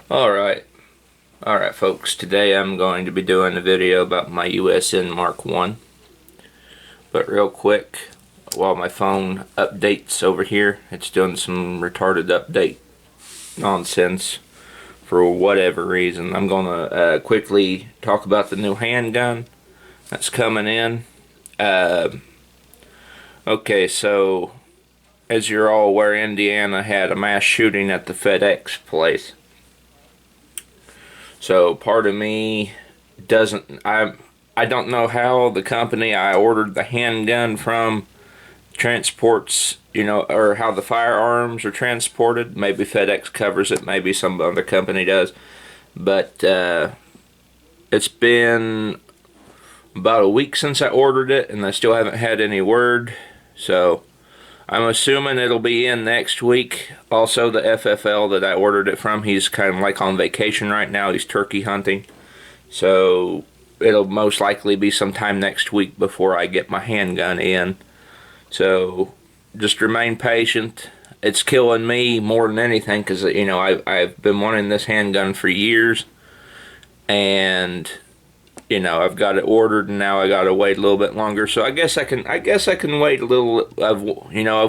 Alright, alright folks, today I'm going to be doing a video about my USN Mark 1. But real quick, while my phone updates over here, it's doing some retarded update nonsense for whatever reason. I'm going to quickly talk about the new handgun that's coming in. Okay, so as you're all aware, Indiana had a mass shooting at the FedEx place. So part of me doesn't, I don't know how the company I ordered the handgun from transports, or how the firearms are transported. Maybe FedEx covers it, maybe some other company does. But it's been about a week since I ordered it, and I still haven't had any word. So I'm assuming it'll be in next week. Also, the FFL that I ordered it from, he's kind of like on vacation right now. He's turkey hunting. So it'll most likely be sometime next week before I get my handgun in. So just remain patient. It's killing me more than anything because, I've been wanting this handgun for years. And I've got it ordered, and now I got to wait a little bit longer. So I guess I can wait a little. I've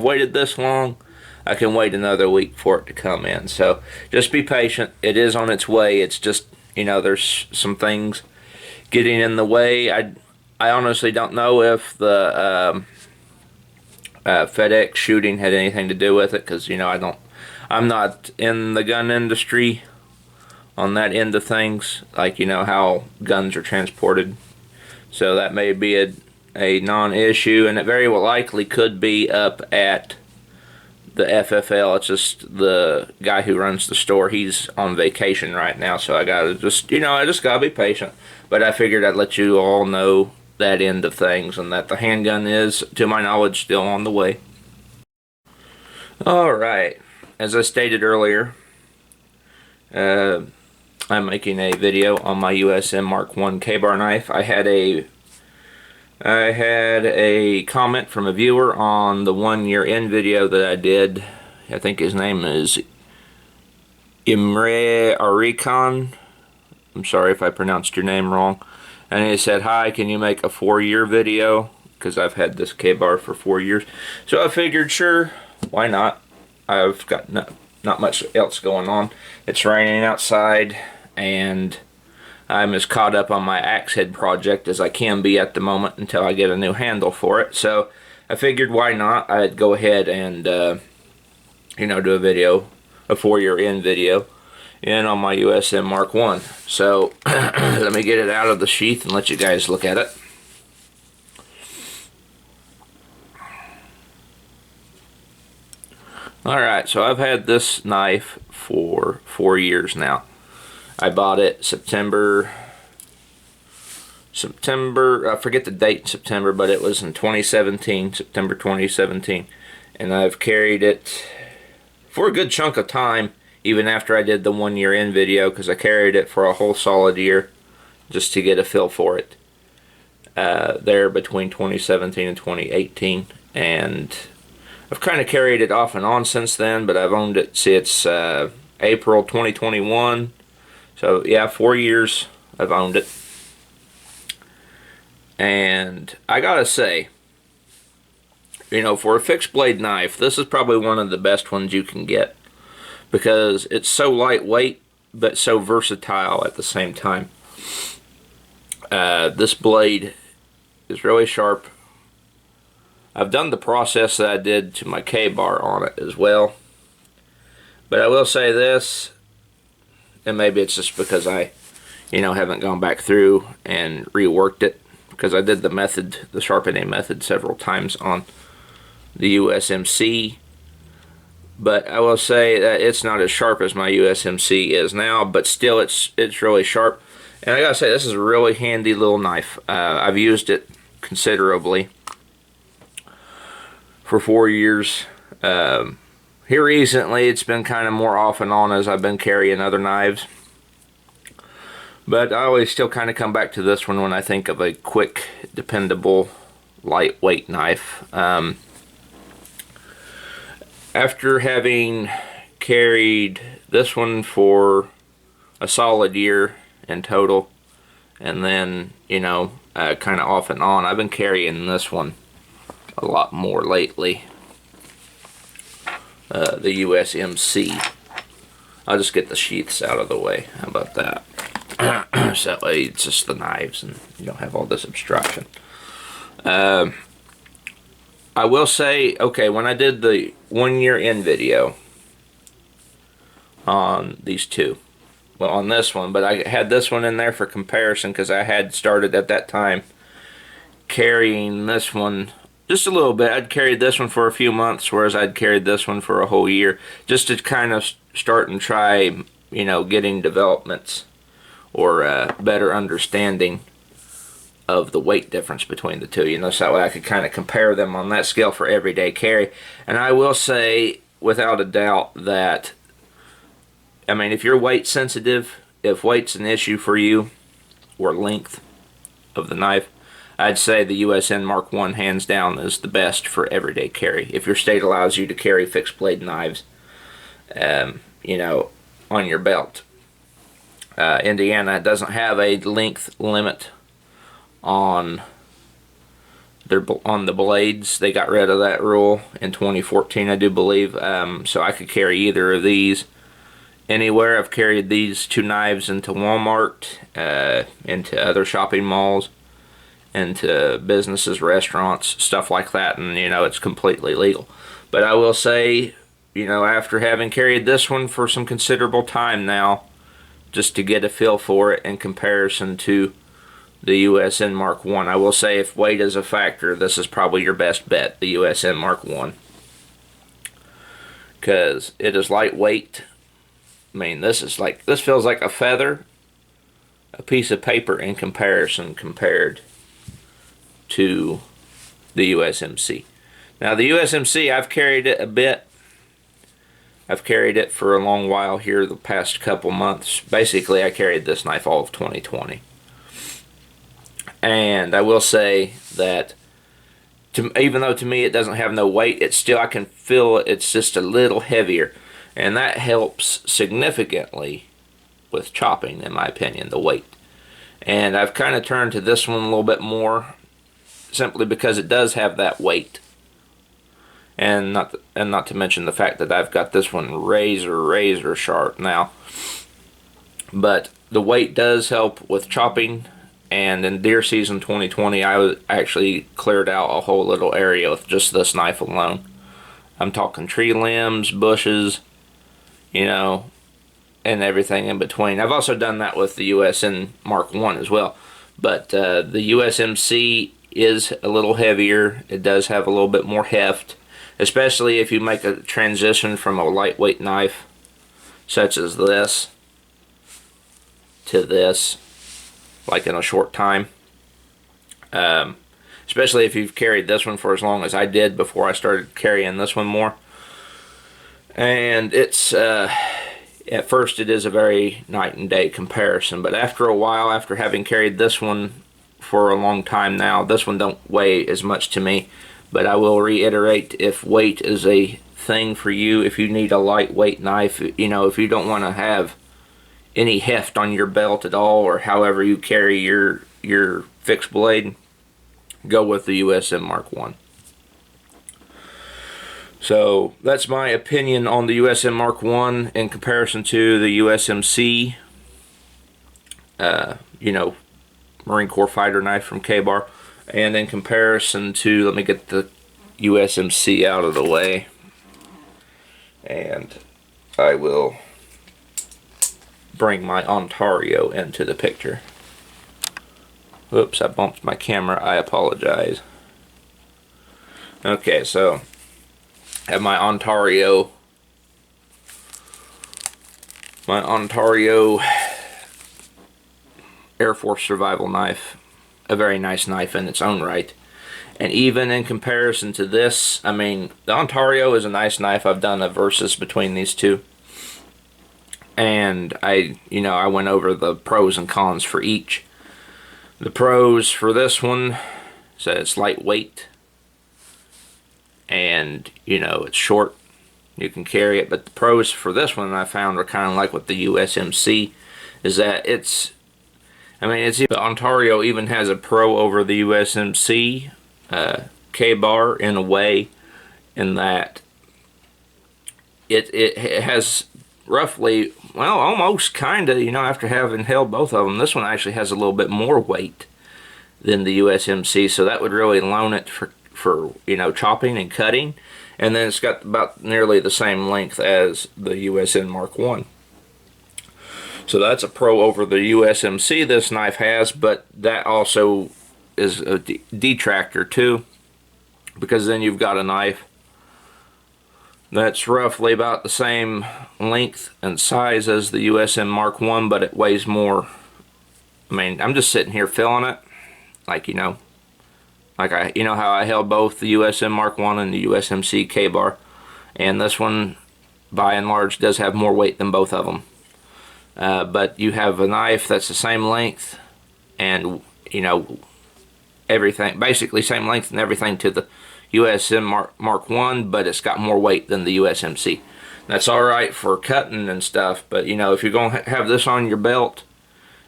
waited this long. I can wait another week for it to come in. So just be patient. It is on its way. It's just, there's some things getting in the way. I honestly don't know if the FedEx shooting had anything to do with it, because I'm not in the gun industry on that end of things, like how guns are transported. So that may be a non-issue, and it very well likely could be up at the FFL. It's just the guy who runs the store, he's on vacation right now, so I just gotta be patient. But I figured I'd let you all know that end of things, and that the handgun is, to my knowledge, still on the way. Alright, as I stated earlier, I'm making a video on my USN Mark 1 K-bar knife. I had a comment from a viewer on the 1 year in video that I did. I think his name is Emre Arikan. I'm sorry if I pronounced your name wrong. And he said, "Hi, can you make a 4-year video?" Because I've had this K-bar for 4 years. So I figured, sure, why not? I've got not much else going on. It's raining outside, and I'm as caught up on my axe head project as I can be at the moment until I get a new handle for it. So I figured, why not? I'd go ahead and do a video, a 4-year in video, on my USN Mark 1. So let me get it out of the sheath and let you guys look at it. Alright, so I've had this knife for 4 years now. I bought it September, I forget the date in September, but it was in 2017, September 2017. And I've carried it for a good chunk of time, even after I did the 1 year in video, because I carried it for a whole solid year just to get a feel for it. There between 2017 and 2018. And I've kind of carried it off and on since then, but I've owned it since April 2021. So yeah, 4 years I've owned it. And I gotta say, for a fixed blade knife, this is probably one of the best ones you can get, because it's so lightweight but so versatile at the same time. This blade is really sharp. I've done the process that I did to my K-bar on it as well. But I will say this, and maybe it's just because I, haven't gone back through and reworked it, because I did the sharpening method several times on the USMC. But I will say that it's not as sharp as my USMC is now, but still it's really sharp. And I gotta say, this is a really handy little knife. I've used it considerably for 4 years. Here recently, it's been kind of more off and on as I've been carrying other knives. But I always still kind of come back to this one when I think of a quick, dependable, lightweight knife. After having carried this one for a solid year in total. And then, kind of off and on, I've been carrying this one a lot more lately. The USMC. I'll just get the sheaths out of the way. How about that? So that way it's just the knives and you don't have all this obstruction. I will say, okay, when I did the 1 year in video on these two, well, on this one, but I had this one in there for comparison because I had started at that time carrying this one just a little bit. I'd carried this one for a few months, whereas I'd carried this one for a whole year, just to kind of start and try, getting developments or better understanding of the weight difference between the two, so that way I could kind of compare them on that scale for everyday carry. And I will say, without a doubt, that, if you're weight sensitive, if weight's an issue for you, or length of the knife, I'd say the USN Mark I, hands down, is the best for everyday carry. If your state allows you to carry fixed blade knives, on your belt. Indiana doesn't have a length limit on the blades. They got rid of that rule in 2014, I do believe. So I could carry either of these anywhere. I've carried these two knives into Walmart, into other shopping malls, into businesses, restaurants, stuff like that, and it's completely legal. But I will say, after having carried this one for some considerable time now, just to get a feel for it in comparison to the USN Mark I will say, if weight is a factor, this is probably your best bet, the USN Mark I, because it is lightweight. This feels like a feather, a piece of paper in comparison compared to the USMC. Now the USMC, I've carried it a bit. I've carried it for a long while here the past couple months. Basically, I carried this knife all of 2020. And I will say that even though to me it doesn't have no weight, I can feel it's just a little heavier. And that helps significantly with chopping, in my opinion, the weight. And I've kind of turned to this one a little bit more, simply because it does have that weight. And not to mention the fact that I've got this one razor sharp now. But the weight does help with chopping. And in deer season 2020, I actually cleared out a whole little area with just this knife alone. I'm talking tree limbs, bushes, and everything in between. I've also done that with the USN Mark I as well. But the USMC is a little heavier. It does have a little bit more heft, especially if you make a transition from a lightweight knife such as this to this, like in a short time. Especially if you've carried this one for as long as I did before I started carrying this one more. And it's at first it is a very night and day comparison, but after a while, after having carried this one for a long time now, this one don't weigh as much to me. But I will reiterate, if weight is a thing for you, if you need a lightweight knife, if you don't want to have any heft on your belt at all, or however you carry your fixed blade, go with the USN Mark I. So that's my opinion on the USN Mark I in comparison to the USMC, Marine Corps fighter knife from K-Bar, and in comparison to, let me get the USMC out of the way, and I will bring my Ontario into the picture. Whoops, I bumped my camera, I apologize. Okay, so I have my Ontario Air Force survival knife. A very nice knife in its own right. And even in comparison to this, the Ontario is a nice knife. I've done a versus between these two. And I went over the pros and cons for each. The pros for this one, so it's lightweight. And, it's short. You can carry it, but the pros for this one I found are kind of like with the USMC, is that Ontario even has a pro over the USMC K-bar in a way, in that it has roughly, well, almost kind of, after having held both of them, this one actually has a little bit more weight than the USMC, so that would really loan it for chopping and cutting. And then it's got about nearly the same length as the USN Mark 1. So that's a pro over the USMC this knife has, but that also is a detractor too, because then you've got a knife that's roughly about the same length and size as the USN Mark 1, but it weighs more. I'm just sitting here feeling it, like how I held both the USN Mark 1 and the USMC K-bar, and this one by and large does have more weight than both of them. But you have a knife that's the same length and everything, basically same length and everything to the USN Mark 1, but it's got more weight than the USMC. That's alright for cutting and stuff, but if you're going to have this on your belt,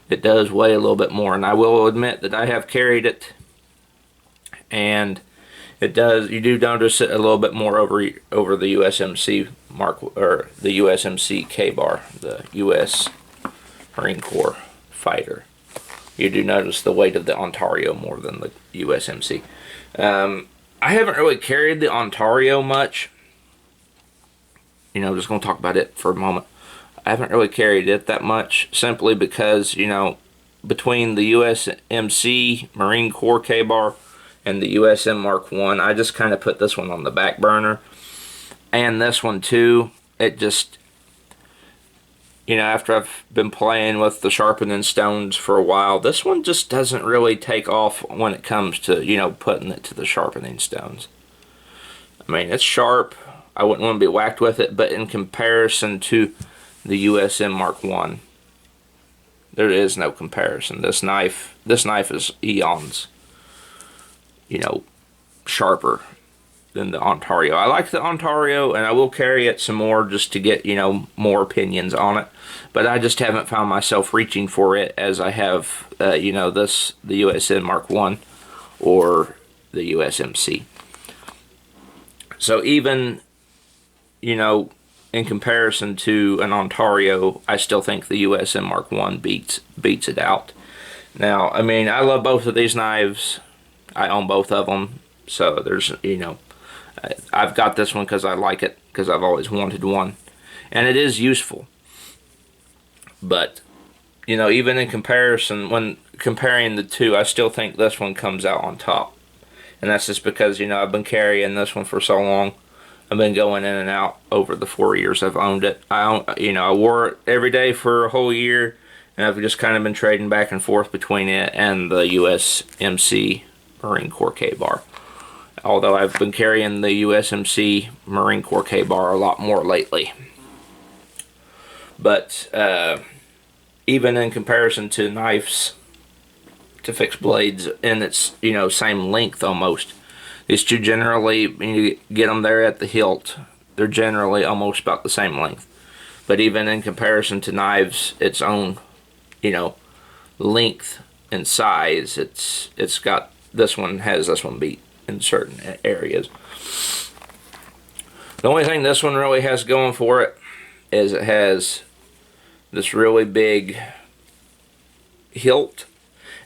it does weigh a little bit more. And I will admit that I have carried it, and it does, you do notice it a little bit more over the USMC or the USMC K-bar, the US Marine Corps fighter. You do notice the weight of the Ontario more than the USMC. I haven't really carried the Ontario much. Just going to talk about it for a moment. I haven't really carried it that much, simply because, between the USMC Marine Corps K-bar and the USM Mark 1, I just kind of put this one on the back burner. And this one too, it just, after I've been playing with the sharpening stones for a while, this one just doesn't really take off when it comes to, putting it to the sharpening stones. It's sharp. I wouldn't want to be whacked with it, but in comparison to the USM Mark 1, there is no comparison. This knife is eons, sharper than the Ontario. I like the Ontario, and I will carry it some more just to get, more opinions on it. But I just haven't found myself reaching for it as I have, the USN Mark 1 or the USMC. So even, in comparison to an Ontario, I still think the USN Mark 1 beats it out. Now, I love both of these knives. I own both of them. So there's, I've got this one because I like it, because I've always wanted one. And it is useful. But, even in comparison, when comparing the two, I still think this one comes out on top. And that's just because, I've been carrying this one for so long. I've been going in and out over the 4 years I've owned it. I wore it every day for a whole year, and I've just kind of been trading back and forth between it and the USMC Marine Corps K-bar. Although I've been carrying the USMC Marine Corps K-bar a lot more lately. But even in comparison to knives to fix blades, and it's same length almost, these two generally, when you get them there at the hilt, they're generally almost about the same length. But even in comparison to knives, its own length and size, it's got, this one has this one beat in certain areas. The only thing this one really has going for it is it has this really big hilt.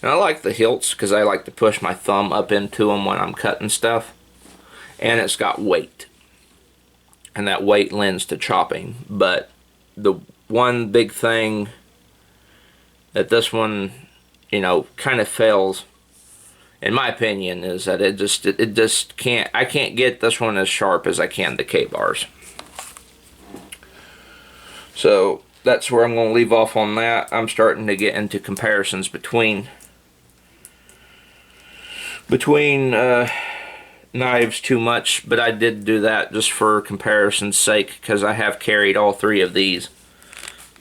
And I like the hilts because I like to push my thumb up into them when I'm cutting stuff. And it's got weight. And that weight lends to chopping. But the one big thing that this one, kind of fails, in my opinion, is that it just can't, I can't get this one as sharp as I can the K-bars. So that's where I'm going to leave off on that. I'm starting to get into comparisons between knives too much, but I did do that just for comparison's sake, because I have carried all three of these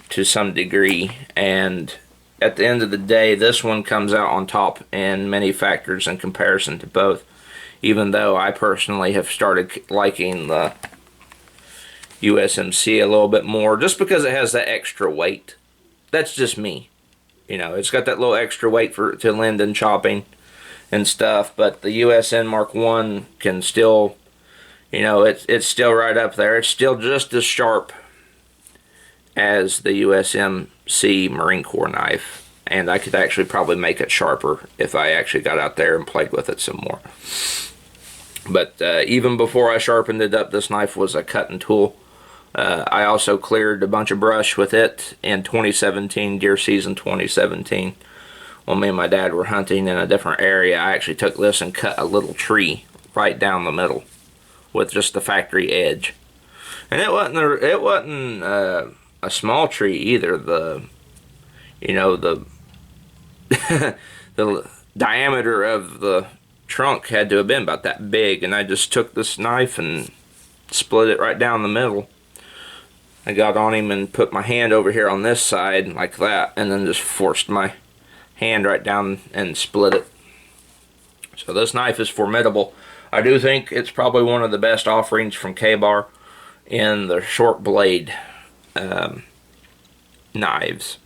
to some degree, and at the end of the day, this one comes out on top in many factors in comparison to both, even though I personally have started liking the USMC a little bit more, just because it has that extra weight. That's just me. You know, it's got that little extra weight to lend in chopping and stuff, but the USN Mark 1 can still, you know, it's still right up there. It's still just as sharp as the USMC Marine Corps knife, and I could actually probably make it sharper if I actually got out there and played with it some more. But even before I sharpened it up, this knife was a cutting tool. I also cleared a bunch of brush with it in 2017, deer season 2017. When me and my dad were hunting in a different area, I actually took this and cut a little tree right down the middle with just the factory edge. And it wasn't a small tree either. The the diameter of the trunk had to have been about that big, and I just took this knife and split it right down the middle. I got on him and put my hand over here on this side like that, and then just forced my hand right down and split it. So this knife is formidable. I do think it's probably one of the best offerings from K-Bar in the short blade knives.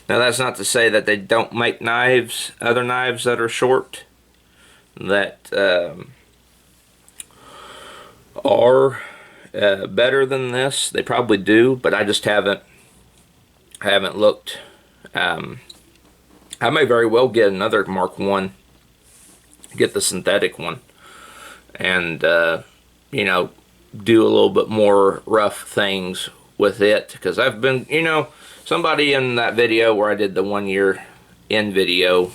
Now that's not to say that they don't make knives, other knives that are short, that are better than this. They probably do, but I just haven't looked. I may very well get another Mark 1, get the synthetic one, and you know, do a little bit more rough things with it, because I've been, you know, somebody in that video where I did the 1 year in video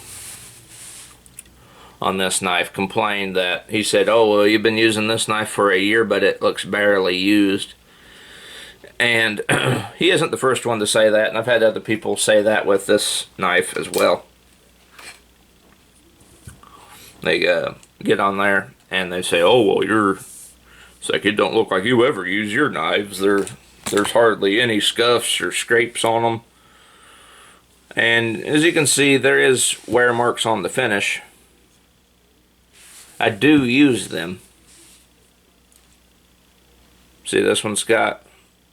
on this knife complained that, he said, oh, well, you've been using this knife for a year, but it looks barely used. And he isn't the first one to say that, and I've had other people say that with this knife as well. They get on there and they say, oh, well, it's like, it don't look like you ever use your knives. There's hardly any scuffs or scrapes on them. And as you can see, there is wear marks on the finish. I do use them. See, this one's got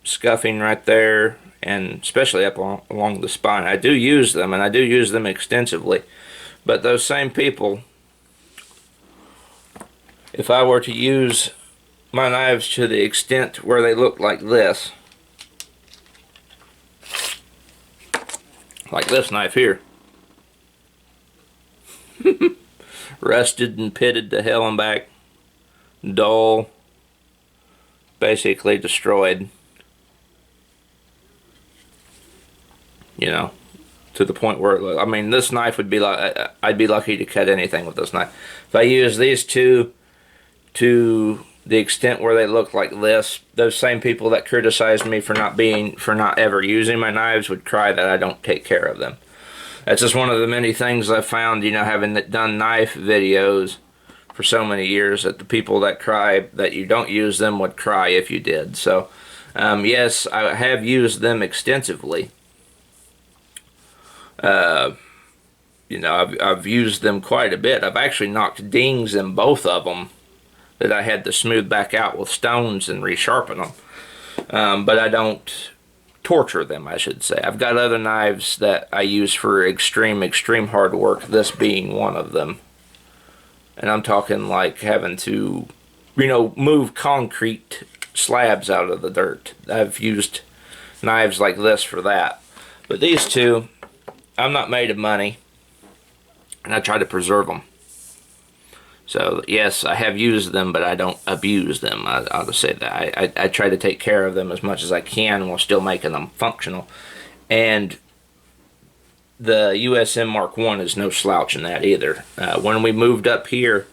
scuffing right there, and especially up along the spine. I do use them, and I do use them extensively. But those same people, if I were to use my knives to the extent where they look like this knife here, rusted and pitted to hell and back, dull, basically destroyed, you know, to the point where, I mean, this knife would be like, I'd be lucky to cut anything with this knife. If I use these two to the extent where they look like this, those same people that criticized me for not ever using my knives would cry that I don't take care of them. That's just one of the many things I've found, you know, having done knife videos for so many years, that the people that cry that you don't use them would cry if you did. So, yes, I have used them extensively. You know, I've used them quite a bit. I've actually knocked dings in both of them that I had to smooth back out with stones and resharpen them. But I don't torture them, I should say. I've got other knives that I use for extreme hard work, this being one of them. And I'm talking like having to, you know, move concrete slabs out of the dirt. I've used knives like this for that. But these two, I'm not made of money, and I try to preserve them. So yes, I have used them, but I don't abuse them. I'll just say that. I try to take care of them as much as I can while still making them functional. And the USN Mark 1 is no slouch in that either. When we moved up here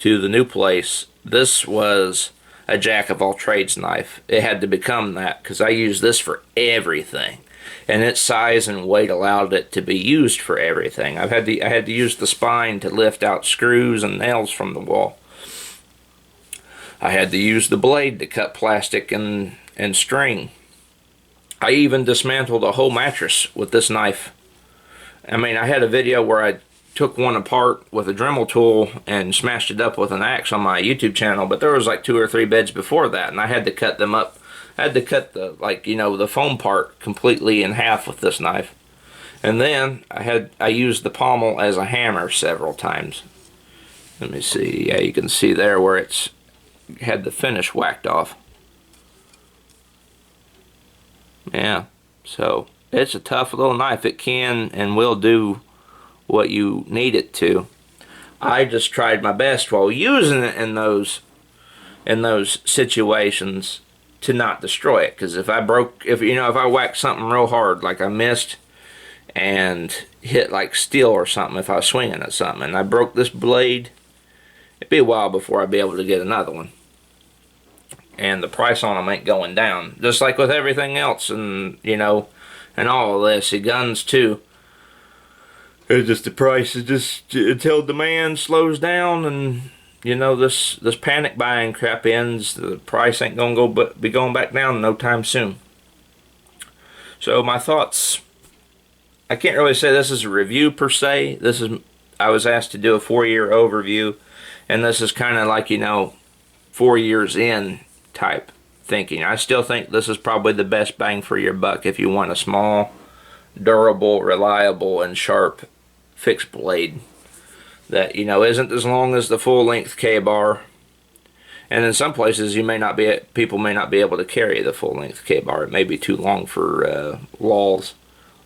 to the new place, this was a jack-of-all-trades knife. It had to become that because I use this for everything. And its size and weight allowed it to be used for everything. I had to use the spine to lift out screws and nails from the wall. I had to use the blade to cut plastic and string. I even dismantled a whole mattress with this knife. I mean, I had a video where I took one apart with a Dremel tool and smashed it up with an axe on my YouTube channel, but there was like 2 or 3 beds before that, and I had to cut them up. I had to cut the, like, you know, the foam part completely in half with this knife. And then I used the pommel as a hammer several times. Let me see. Yeah, you can see there where it's had the finish whacked off. Yeah, so it's a tough little knife. It can and will do what you need it to. I just tried my best while using it in those situations to not destroy it, because if I whacked something real hard, like I missed and hit like steel or something, if I was swinging at something and I broke this blade, it'd be a while before I'd be able to get another one. And the price on them ain't going down, just like with everything else, and you know, and all of this, the guns too. It's just the price is just until demand slows down, and you know, this panic buying crap ends. The price ain't gonna be going back down no time soon. So my thoughts. I can't really say this is a review per se. I was asked to do a 4-year overview, and this is kind of like, you know, 4 years in type thinking. I still think this is probably the best bang for your buck if you want a small, durable, reliable, and sharp fixed blade that, you know, isn't as long as the full-length K-bar. And in some places people may not be able to carry the full-length K-bar. It may be too long for laws.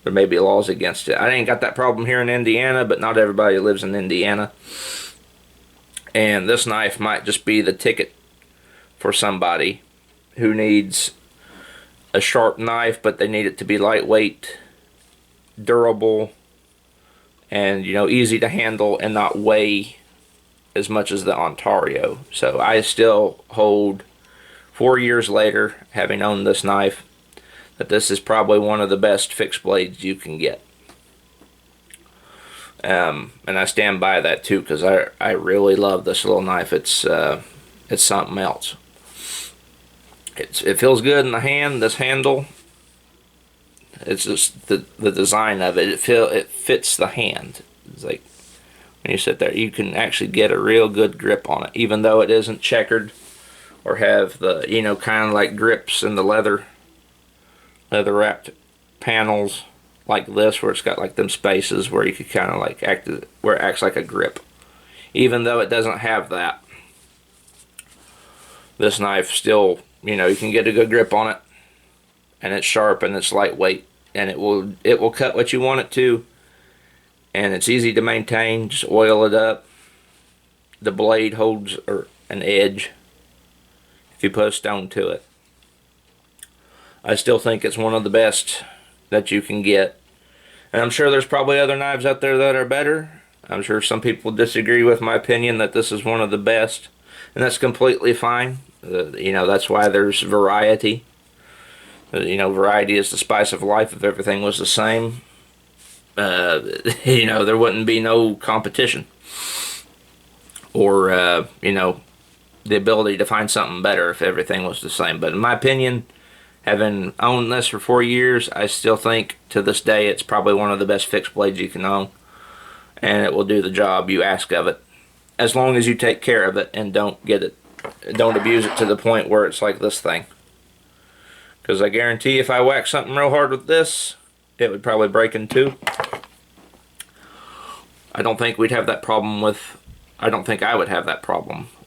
There may be laws against it. I ain't got that problem here in Indiana, but not everybody lives in Indiana. And this knife might just be the ticket for somebody who needs a sharp knife, but they need it to be lightweight, durable, and, you know, easy to handle and not weigh as much as the Ontario. So I still hold, 4 years later, having owned this knife, that this is probably one of the best fixed blades you can get. And I stand by that too, because I really love this little knife. It's something else. It feels good in the hand. This handle, it's just the design of it. It fits the hand. It's like when you sit there, you can actually get a real good grip on it, even though it isn't checkered or have the, you know, kind of like grips in the leather wrapped panels like this, where it's got like them spaces where you could kind of like where it acts like a grip. Even though it doesn't have that, this knife still, you know, you can get a good grip on it, and it's sharp and it's lightweight, and it will cut what you want it to, and it's easy to maintain. Just oil it up. The blade holds an edge if you put a stone to it. I still think it's one of the best that you can get. And I'm sure there's probably other knives out there that are better. I'm sure some people disagree with my opinion that this is one of the best. And that's completely fine. You know, that's why there's variety. You know, variety is the spice of life. If everything was the same, you know, there wouldn't be no competition. Or, you know, the ability to find something better if everything was the same. But in my opinion, having owned this for 4 years, I still think to this day it's probably one of the best fixed blades you can own. And it will do the job you ask of it, as long as you take care of it and don't abuse it to the point where it's like this thing. Because I guarantee if I whack something real hard with this, it would probably break in two. I don't think I would have that problem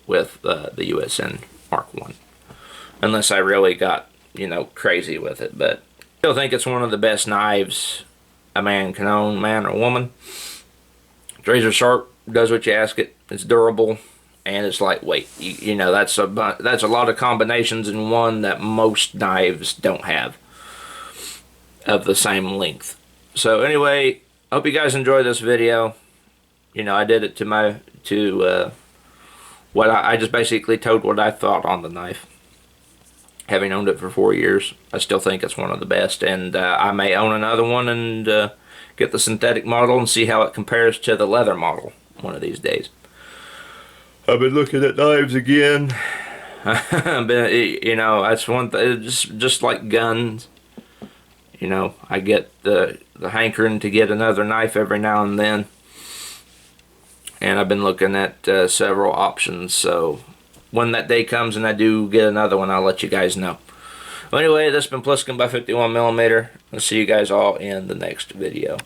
with the USN Mark I, unless I really got, you know, crazy with it. But I still think it's one of the best knives a man can own, man or woman. It's razor sharp, does what you ask it. It's durable, and it's lightweight. You know, that's a lot of combinations in one that most knives don't have of the same length. So anyway, I hope you guys enjoy this video. You know, I did it I just basically told what I thought on the knife. Having owned it for 4 years, I still think it's one of the best, and I may own another one and get the synthetic model and see how it compares to the leather model one of these days. I've been looking at knives again. You know, that's one thing. Just like guns. You know, I get the hankering to get another knife every now and then. and I've been looking at several options. So when that day comes and I do get another one, I'll let you guys know. Well, anyway, this has been Pliskin by 51mm. I'll see you guys all in the next video.